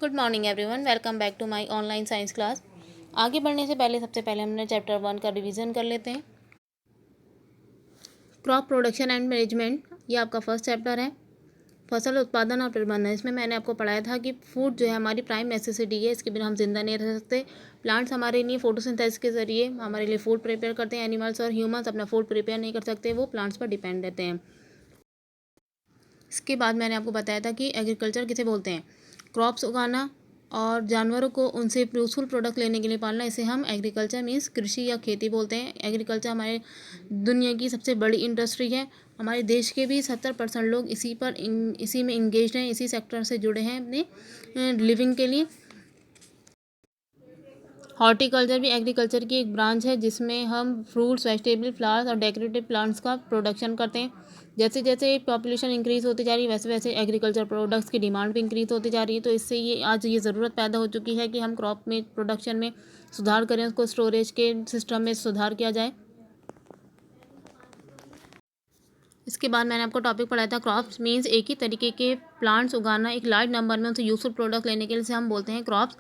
Good morning everyone, welcome back to my online science class. आगे बढ़ने से पहले सबसे पहले हमने चैप्टर 1 का रिवीजन कर लेते हैं। क्रॉप प्रोडक्शन एंड मैनेजमेंट, ये आपका फर्स्ट चैप्टर है। फसल उत्पादन और प्रबंधन। इसमें मैंने आपको पढ़ाया था कि फूड जो है हमारी प्राइम नेसेसिटी है, इसके बिना हम जिंदा नहीं रह सकते। प्लांट्स हमारे लिए फोटोसिंथेसिस के जरिए हमारे लिए फूड प्रिपेयर करते हैं। एनिमल्स और ह्यूमंस अपना फूड प्रिपेयर नहीं कर सकते, वो प्लांट्स पर डिपेंड रहते हैं। इसके बाद मैंने आपको बताया था कि एग्रीकल्चर किसे बोलते हैं। क्रॉप्स उगाना और जानवरों को उनसे यूजफुल प्रोडक्ट लेने के लिए पालना, इसे हम एग्रीकल्चर मीन्स कृषि या खेती बोलते हैं। एग्रीकल्चर हमारे दुनिया की सबसे बड़ी इंडस्ट्री है। हमारे देश के भी 70% लोग इसी में इंगेज हैं, इसी सेक्टर से जुड़े हैं अपने लिविंग के लिए। हॉर्टिकल्चर भी एग्रीकल्चर की एक ब्रांच है, जिसमें हम फ्रूट्स, वेजिटेबल, फ्लावर्स और डेकोरेटिव प्लांट्स का प्रोडक्शन करते हैं। जैसे जैसे पॉपुलेशन इंक्रीज़ होती जा रही है, वैसे वैसे एग्रीकल्चर प्रोडक्ट्स की डिमांड भी इंक्रीज़ होती जा रही है। तो इससे ये ज़रूरत पैदा हो चुकी है कि हम क्रॉप में प्रोडक्शन में सुधार करें, उसको स्टोरेज के सिस्टम में सुधार किया जाए। इसके बाद मैंने आपको टॉपिक पढ़ाया था क्रॉप्स मीन्स एक ही तरीके के प्लांट्स उगाना एक लार्ज नंबर में, उनसे यूजफुल प्रोडक्ट लेने के लिए से हम बोलते हैं क्रॉप्स।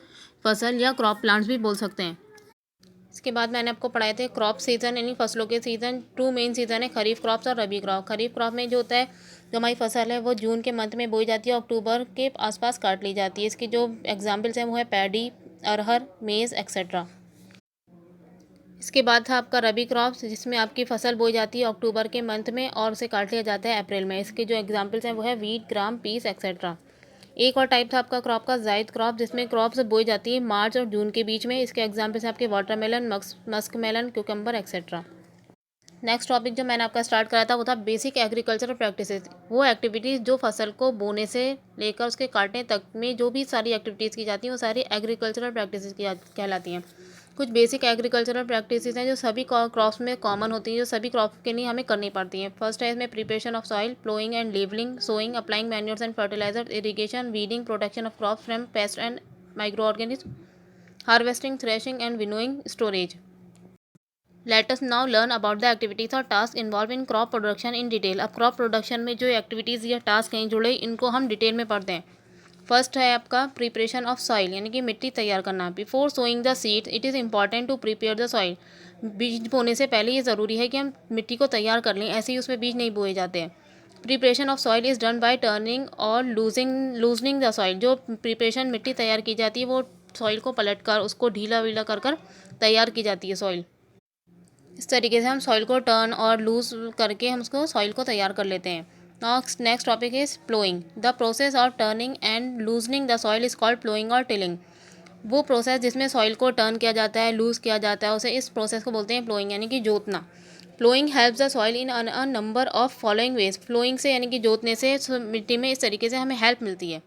फसल या क्रॉप प्लांट्स भी बोल सकते हैं। इसके बाद मैंने आपको पढ़ाए थे क्रॉप सीज़न, यानी फसलों के सीज़न। टू मेन सीज़न है, खरीफ क्रॉप्स और रबी क्रॉप। खरीफ क्रॉप में जो होता है, जो हमारी फसल है वो जून के मंथ में बोई जाती है, अक्टूबर के आसपास काट ली जाती है। इसकी जो एग्जाम्पल्स हैं वो है पैडी, अरहर, मेज़ एक्सेट्रा। इसके बाद था आपका रबी क्रॉप्स, जिसमें आपकी फसल बोई जाती है अक्टूबर के मंथ में और उसे काट लिया जाता है अप्रैल में। इसके जो एग्जाम्पल्स हैं वो है वीट, ग्राम, पीस एक्सेट्रा। एक और टाइप था आपका क्रॉप का जायद क्रॉप, जिसमें क्रॉप्स बोई जाती है मार्च और जून के बीच में। इसके एग्जाम्पल्स हैं आपके watermelon, musk melon, cucumber etcetera. Next topic जो मैंने आपका स्टार्ट करा था वो था बेसिक एग्रीकल्चरल प्रैक्टिसेस। वो एक्टिविटीज़ जो फसल को बोने से लेकर उसके काटने तक में जो भी सारी एक्टिविटीज़ की जाती हैं, वो सारी एग्रीकल्चरल प्रैक्टिसेस कहलाती हैं। कुछ बेसिक एग्रीकल्चरल प्रैक्टिसेस हैं जो सभी क्रॉप्स में कॉमन होती हैं, जो सभी क्रॉप्स के लिए हमें करनी पड़ती हैं। फर्स्ट है इसमें preparation of soil, ploughing and levelling, sowing, applying manures and fertiliser, irrigation, weeding, protection of crops from pest and microorganism, harvesting, threshing and winnowing, storage. Let us now learn about the activities or tasks involved in crop production in detail। अब crop production में जो activities या task हैं जुड़े, इनको हम detail में पढ़ते हैं। फर्स्ट है आपका प्रिपरेशन ऑफ सॉइल, यानी कि मिट्टी तैयार करना। Before sowing the seeds it is important to prepare the soil. बीज बोने से पहले ये ज़रूरी है कि हम मिट्टी को तैयार कर लें, ऐसे ही उसमें बीज नहीं बोए जाते हैं। Preparation of soil is done by turning और लूजनिंग द सॉइल। जो प्रिपरेशन मिट्टी तैयार की जाती है वो सॉइल को पलट कर उसको ढीला वीला कर तैयार की जाती है सॉइल। इस तरीके से हम सॉइल को टर्न और लूज़ करके हम उसको सॉइल को तैयार कर लेते हैं। Next topic is ploughing. The process of turning and loosening the soil is called ploughing और टिलिंग। वो प्रोसेस जिसमें सॉइल को टर्न किया जाता है, लूज़ किया जाता है, उसे इस प्रोसेस को बोलते हैं प्लोइंग, यानी कि जोतना। Ploughing helps the soil in a number of following ways. Ploughing से यानी कि जोतने से मिट्टी में इस तरीके से हमें हेल्प मिलती है।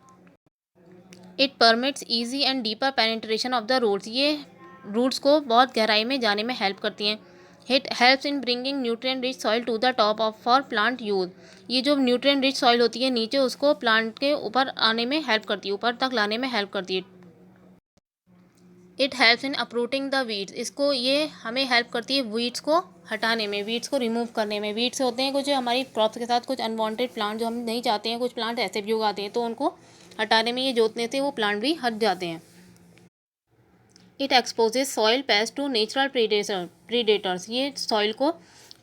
It permits easy and deeper penetration of the roots. ये रूट्स को बहुत गहराई में जाने में हेल्प करती हैं। It helps in bringing nutrient rich soil to the top of for plant use. ये जो न्यूट्रिएंट रिच सॉइल होती है नीचे, उसको प्लांट के ऊपर आने में हेल्प करती है, ऊपर तक लाने में हेल्प करती है। It helps in uprooting the weeds. इसको ये हमें हेल्प करती है वीड्स को हटाने में, वीड्स को रिमूव करने में। वीड्स होते हैं कुछ हमारी क्रॉप्स के साथ कुछ अनवांटेड प्लांट जो हम नहीं चाहते हैं, कुछ प्लांट ऐसे भी उगाते हैं, तो उनको हटाने में ये जोतने से वो प्लांट भी हट जाते हैं। It exposes soil pest to natural predators. ये सॉइल को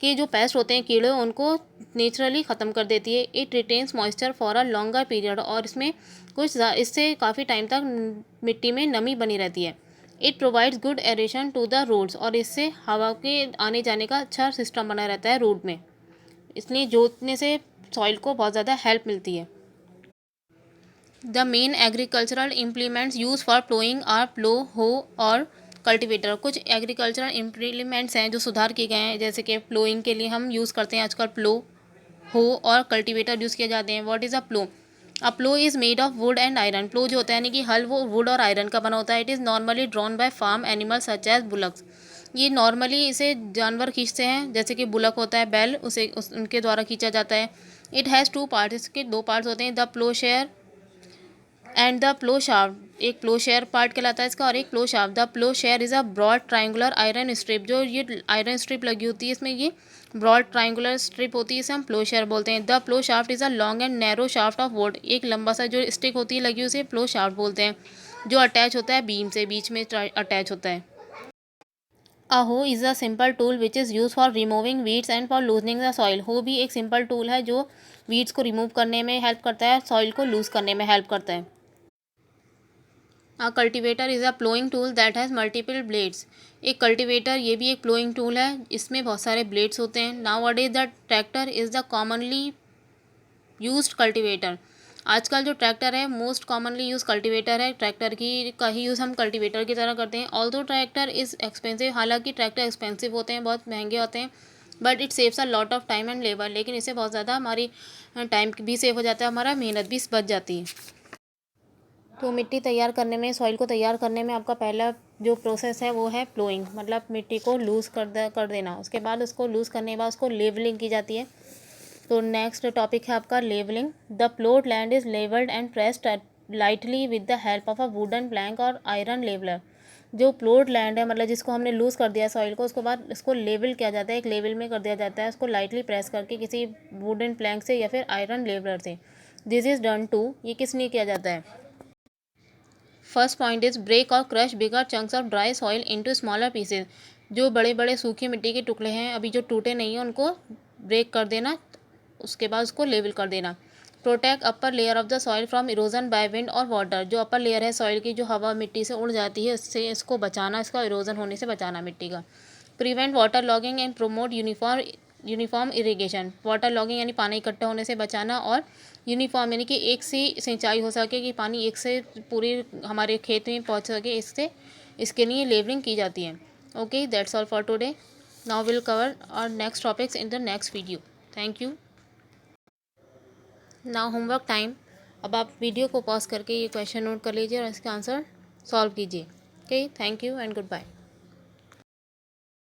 के जो पेस्ट होते हैं, कीड़े, उनको नेचुरली ख़त्म कर देती है। It retains moisture for a longer period. और इससे काफ़ी टाइम तक मिट्टी में नमी बनी रहती है। It provides good aeration to the roots. और इससे हवा के आने जाने का अच्छा सिस्टम बना रहता है रूट में, इसलिए जोतने से सॉइल को बहुत ज़्यादा हेल्प मिलती है। The main agricultural implements use for ploughing are plough, hoe और कल्टिवेटर। कुछ एग्रीकल्चरल इम्प्लीमेंट्स हैं जो सुधार किए गए हैं, जैसे कि प्लोइंग के लिए हम यूज़ करते हैं आजकल प्लो, हो और कल्टिवेटर यूज़ किए जाते हैं। What is a plough? A plough is made of wood and iron. Plough जो होता है यानी कि हल, वो वुड और आयरन का बना होता है। It is normally drawn by farm animals such as bullocks. ये नॉर्मली इसे जानवर खींचते हैं, जैसे कि बुलक होता है बैल, उनके द्वारा खींचा जाता है। It has two parts. इसके दो पार्ट्स होते हैं, the plough share and the plough shaft, एक प्लो शेयर पार्ट कहलाता है इसका, और एक plough shaft. The plough share is a broad triangular iron strip, जो ये आयरन स्ट्रिप लगी होती है इसमें, ये ब्रॉड ट्राइंगुलर स्ट्रिप होती है, इसे हम प्लो शेयर बोलते हैं। The plough shaft is a long and narrow shaft of wood, एक लंबा सा जो स्टिक होती है लगी उसे प्लो शाफ्ट बोलते हैं, जो अटैच होता है बीम से, बीच में अटैच होता है। अ हो is a simple tool which is use for removing weeds and for loosening the soil. हो भी एक सिंपल टूल है जो वीड्स को रिमूव करने में हेल्प करता है, सॉइल को लूज करने में हेल्प करता है। A cultivator is a ploughing tool that has multiple blades, एक कल्टिवेटर ये भी एक प्लोइंग टूल है, इसमें बहुत सारे ब्लेड्स होते हैं। Now a days the tractor is the commonly used cultivator, आजकल जो ट्रैक्टर है मोस्ट कॉमनली यूज कल्टिवेटर है, ट्रैक्टर की का ही यूज़ हम कल्टिवेटर की तरह करते हैं। ऑल्दो ट्रैक्टर इज़ एक्सपेंसिव, हालांकि ट्रैक्टर एक्सपेंसिव होते हैं, बहुत महंगे होते हैं, but it saves a lot of time and labour, लेकिन इससे बहुत ज़्यादा हमारी टाइम भी सेव हो जाता है, हमारा मेहनत भी बच जाती है। तो मिट्टी तैयार करने में, सॉइल को तैयार करने में आपका पहला जो प्रोसेस है वो है प्लोइंग, मतलब मिट्टी को लूज़ कर देना। उसके बाद उसको लूज़ करने के बाद उसको लेवलिंग की जाती है। तो नेक्स्ट टॉपिक है आपका levelling. The ploughed land is levelled and pressed lightly with the help of a wooden plank or iron leveller. जो प्लोड लैंड है, मतलब जिसको हमने लूज़ कर दिया सॉइल को, उसके बाद इसको लेवल किया जाता है, एक लेवल में कर दिया जाता है, उसको लाइटली प्रेस करके किसी वुडन प्लैंक से या फिर आयरन लेवलर से। दिस इज़ डन टू, ये किस लिए किया जाता है? फर्स्ट पॉइंट इज ब्रेक और crush bigger chunks of dry soil into smaller pieces, जो बड़े बड़े सूखे मिट्टी के टुकड़े हैं अभी जो टूटे नहीं हैं उनको ब्रेक कर देना, उसके बाद उसको लेवल कर देना। Protect upper layer of the soil from erosion by wind और वाटर, जो अपर लेयर है सॉइल की, जो हवा मिट्टी से उड़ जाती है, उससे इसको बचाना, इसका इरोजन होने से बचाना मिट्टी का। Prevent water logging and promote uniform irrigation, water logging यानी पानी इकट्ठा होने से बचाना, और यूनिफॉर्म यानी कि एक सी सिंचाई हो सके, कि पानी एक से पूरी हमारे खेत में पहुंच सके, इससे इसके लिए लेवलिंग की जाती है। Okay, that's all for today. Now will cover our next topics in the next video. Thank you. Now homework time. अब आप वीडियो को पॉज करके ये क्वेश्चन नोट कर लीजिए और इसका आंसर सॉल्व कीजिए। Okay, thank you and good bye.